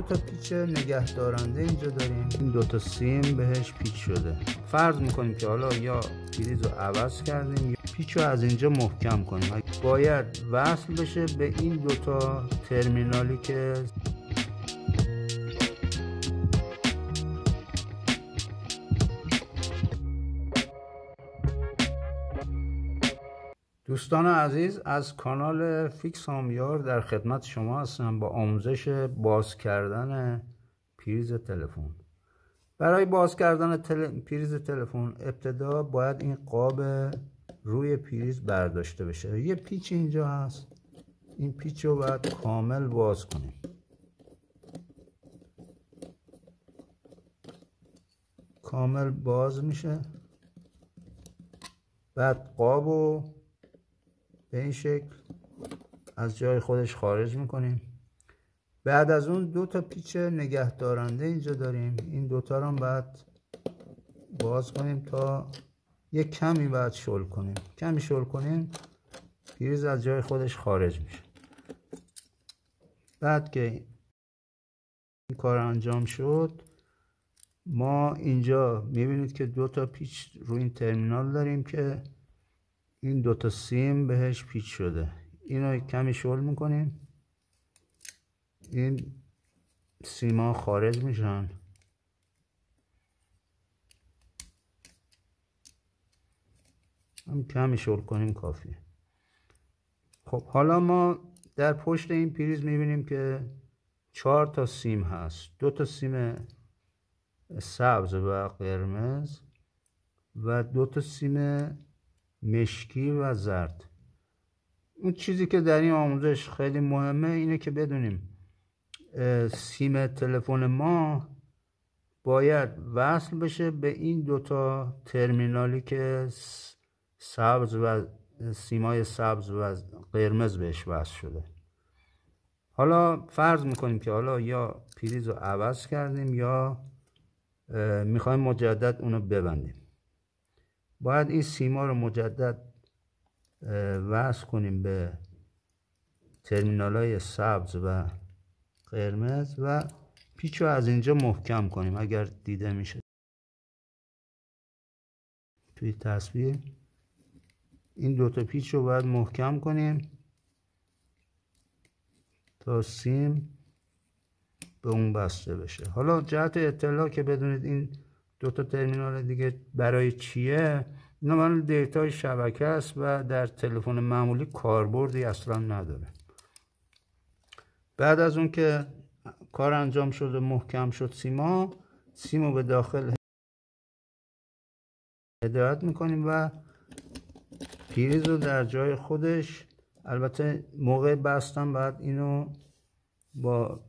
تا پیچ نگه دارنده اینجا داریم، این دو تا سیم بهش پیچ شده. فرض میکنیم که حالا یا پریز رو عوض کردیم یا پیچ رو از اینجا محکم کنیم. باید وصل بشه به این دو تا ترمینالی که دوستان عزیز، از کانال فیکس هامیار در خدمت شما هستم با آموزش باز کردن پریز تلفن. برای باز کردن پریز تلفن ابتدا باید این قاب روی پریز برداشته بشه. یه پیچ اینجا هست، این پیچ رو باید کامل باز کنیم. کامل باز میشه، بعد قاب رو به این شکل از جای خودش خارج میکنیم. بعد از اون دو تا پیچ نگه دارنده اینجا داریم، این دوتا رو هم باید باز کنیم تا یک کمی باید شل کنیم. کمی شل کنیم پریز از جای خودش خارج میشه. بعد که این کار انجام شد، ما اینجا میبینید که دو تا پیچ روی این ترمینال داریم که این دو تا سیم بهش پیچ شده. اینو کمی شل میکنیم، این سیما خارج میشن. هم کمی شل کنیم کافیه. خب حالا ما در پشت این پریز میبینیم که 4 تا سیم هست، 2 تا سیم سبز و قرمز و 2 تا سیم مشکی و زرد. اون چیزی که در این آموزش خیلی مهمه اینه که بدونیم سیم تلفن ما باید وصل بشه به این دوتا ترمینالی که سبز و سیمای سبز و قرمز بهش وصل شده. حالا فرض میکنیم که حالا یا پریز رو عوض کردیم یا میخوایم مجدد اونو ببندیم. باید این سیما رو مجدد وصل کنیم به ترمینال های سبز و قرمز و پیچ رو از اینجا محکم کنیم. اگر دیده میشه توی تصویر این دوتا پیچ رو باید محکم کنیم تا سیم به اون بسته بشه. حالا جهت اطلاع که بدونید این دوتا ترمینال دیگه برای چیه، اینا برای دیتای شبکه است و در تلفن معمولی کاربردی اصلا نداره. بعد از اون که کار انجام شد و محکم شد سیمو به داخل هدایت میکنیم و پریز رو در جای خودش، البته موقع بستن بعد اینو با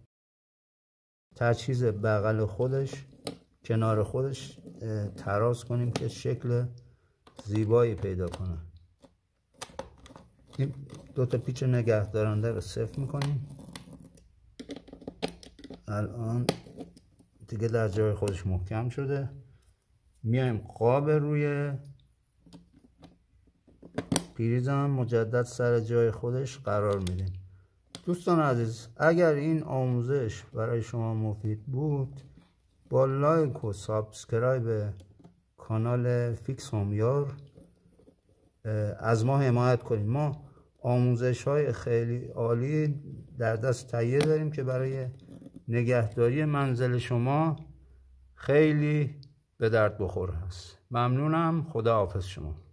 تجهیز بغل خودش کنار خودش تراز کنیم که شکل زیبایی پیدا کنه. این دو تا پیچ نگه دارنده رو صفر میکنیم. الان دیگه در جای خودش محکم شده. میایم قاب روی پریز هم مجدد سر جای خودش قرار میدیم. دوستان عزیز، اگر این آموزش برای شما مفید بود با لایک و سابسکرایب کانال فیکس هامیار از ما حمایت کنید. ما آموزش های خیلی عالی در دست تهیه داریم که برای نگهداری منزل شما خیلی به درد بخور هست. ممنونم. خدا حافظ شما.